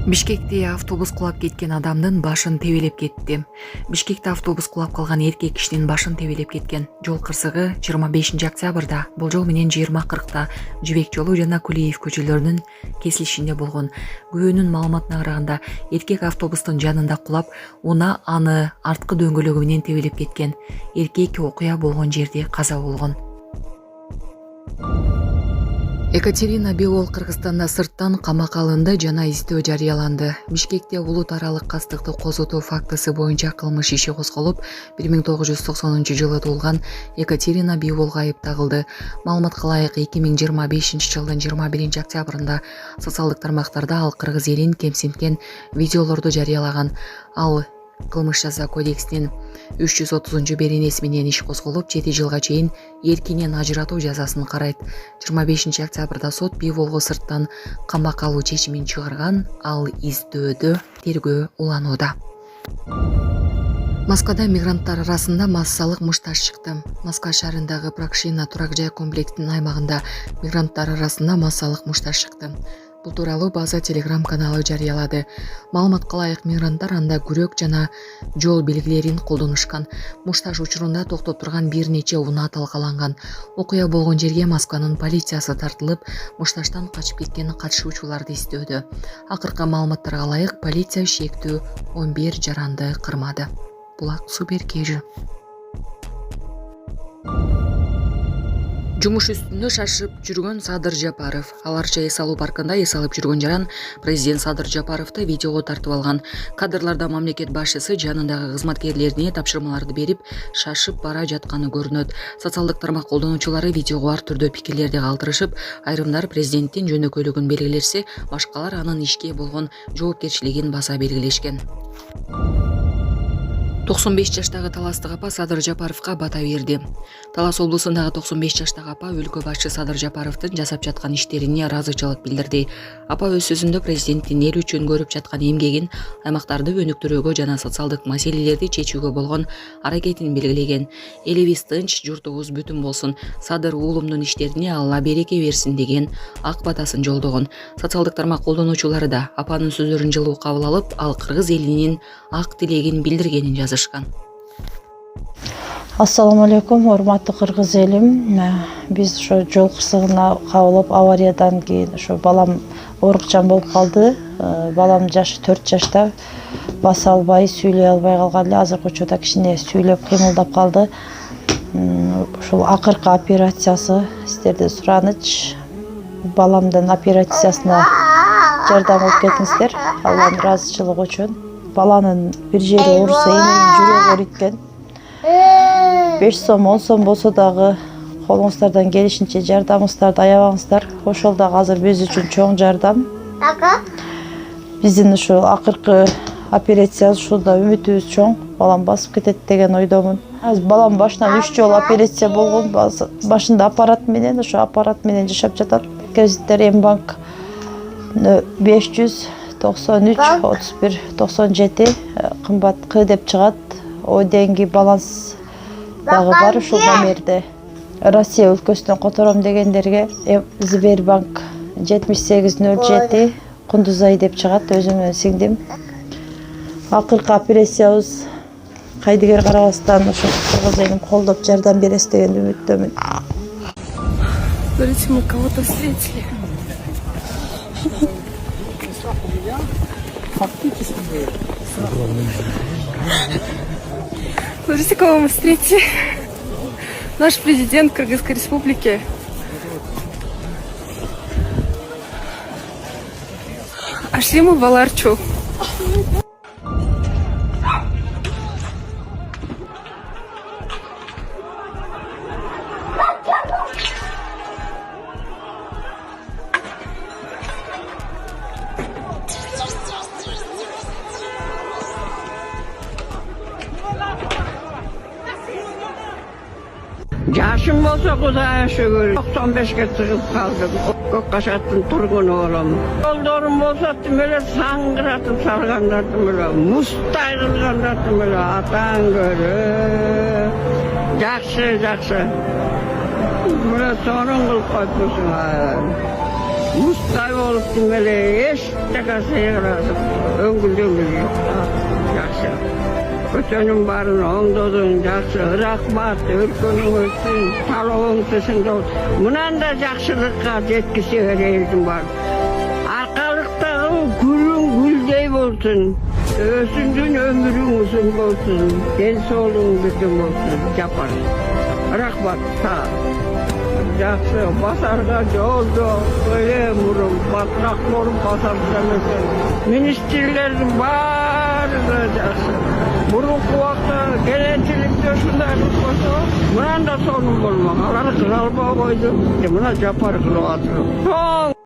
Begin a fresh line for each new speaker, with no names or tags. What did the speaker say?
Бишкекте автобус кулап кеткен адамдын башын тебелеп кетти. Бишкекте автобус кулап калган эркек кишинин башын тебелеп кеткен. Жол кырсыгы 25 октябрда, болжол менен 20:40 Жибек жолу жана Кулиев көчөлөрүнүн кесилишинде болгон. Күбөнүн маалыматына караганда, эркек автобустун жанында кулап, аны арткы дөңгөлөгү менен тебелеп кеткен. Эркек окуя болгон жерде каза болгон. Екатерина Белол Кыргызстанда сырттан камакка алынды жана издөө жарыяланды. Бишкекте улут аралык кастыкты козотуу фактысы боюнча кылмыш иши козголуп, 1990 жылы туулган Екатерина Белолго айып тагылды. Маалыматка ылайык 2025 жылдын 21 октябрында социалдык тармактарда ал кыргыз элин кемсинткен видеолорду жарыялаган. Ал кылмыш жаза кодексинин 330 беренеси менен иш козголуп, 7 жылга чейин эркинен ажыратуу жазасын карайт. 25 октябрда сот Белолго сырттан камакка алуу чечимин чыгарган. Ал издөөдө тергөө уланууда. Москвада мигранттар арасында массалык мушташ чыкты. Москва шаарындагы Прокшина турак жай комплексинин аймагында мигранттар арасында массалык мушташ чыкты. Бул тууралуу база Telegram каналы жарыялады. Маалыматка ылайык, мигранттар анда күрөк жана жол белгилерин колдонушкан. Мушташ учурунда токтоп турган бир нече унаа талкаланган. Окуя болгон жерге Москванын полициясы тартылып, мушташтан качып кеткен катышуучуларды издөөдө. Акыркы маалыматтарга ылайык, полиция шектүү 11 жаранды кырмады. Булак Супер Кежи. Жумуш үстүндө шашып жүргөн Садыр Жапаров. Аларча эс алуу паркында эс алып жүргөн жаран президент Садыр Жапаровду видеого тартып алган. Кадрларда мамлекет башчысы жанындагы кызматкерлерине тапшырмаларды берип, шашып бара жатканы көрүнөт. Социалдык тармак колдонуучулары видеого ар түрдүү пикирлерди калтырышып, айрымдар президенттин жөнөкөйлүгүн белгилерсе, башкалар анын ишке болгон жоопкерчилигин баса белгилешкен. 95 жаштагы таластык апа Садыр Жапаровго бата берди. Талас облусундагы 95 жаштагы апа өлкө башчы Садыр Жапаровдун жасап жаткан иштерине ыраазычылык билдирди. Апа өз сөзүндө президенттин эл үчүн көрүп жаткан эмгегин, аймактарды өнүктүрүүгө жана социалдык маселелерди чечүүгө болгон аракетин белгилеген. Элибиз тынч, журтубуз бүтүн болсун. Садыр уулумдун иштерине Алла береке берсин деген ак батасын жолдогон. Социалдык тармак колдонуучулары да апанын сөздөрүн жылуу кабыл алып, ал кыргыз элинин ак тилегин билдиргенин жазышкан.
Ассаламу алейкум, урматтуу кыргыз элим. Биз ошо жол кырсыгына кабылып, авариядан кийин ошо балам оорукчан болуп калды. Балам жашы 4 жашта, баса албай, сүйлөй албай калган эле. Азыркы учурда кичине сүйлөп кыймылдап калды. Ушул акыркы операциясы сиздерден сураныч. Баламдын операциясына жардам алып кетиңиздер. Алланын ыраазычылыгы үчүн. Баланын бир жери ооруса, эненин жүрөгү ооруйт. 5 сом, 10 сом болсо дагы колуңуздардан келишинче жардамыңыздарды аябаңыздар. Ошол дагы азыр биз үчүн чоң жардам. Биздин ушу акыркы операция ушунда үмүтүбүз чоң. Балам басып кетет деген ойдомун. Азыр балам башынан 3 жолу операция болгон. Башында аппарат менен, ошо аппарат менен жашап жатат. Кредиттер Мбанк 593 31 97 кымбат К деп чыгат. О деньги баланс дагы бар ушул номерде. Россия өлкөсүнөн котором дегендерге Сбербанк 7807 Кундузай деп чыгат, өзүм менен сиңдим. Акыркы операциябыз кайдыгер карабастан ошо кыргыз элин колдоп жардам бересиз деген үмүттөмүн.
Смотрите, мы кого-то встретили. Смотрите, кого мы встретили. Наш президент Кыргызской республики. А шли мы в Аларчу.
Yaşım olsa Kuzey'e şükür. 95'e çıkıp kaldım. Gökkaşat'ın turgun oğlum. Yollarım olsa böyle sangıratım sarganlardım böyle. Musta ayrılganlardım böyle. Atan görü. Jakşı. Böyle sorun kılıp koymuşsun. Mustay olup böyle hiç takası yaradım. Öngüldüğümüz yok. Yaxşı. Ötönün barın oңдodun жақсы. Рахмат, өлкөнүң өссүн, талабың түсүн. Мынан да жақсылыкка жеткисе элдин бар. Аркалыктагы гүлүң гүлдей болсун. Өзүңдүн өмүрүң узун болсун. Ден соолугуң бүтүн болсун. Жапар. Рахмат. Жақсы, басарға жолды, өлем ұрым, батрақ болым басарсамекен. Министрлердің барлығы жақсы. Бұрынғы уақытта келешілікте шындайлық болса, мынанда соның болмақ. Алар қылалба қойды, мына жапар қылып атыр.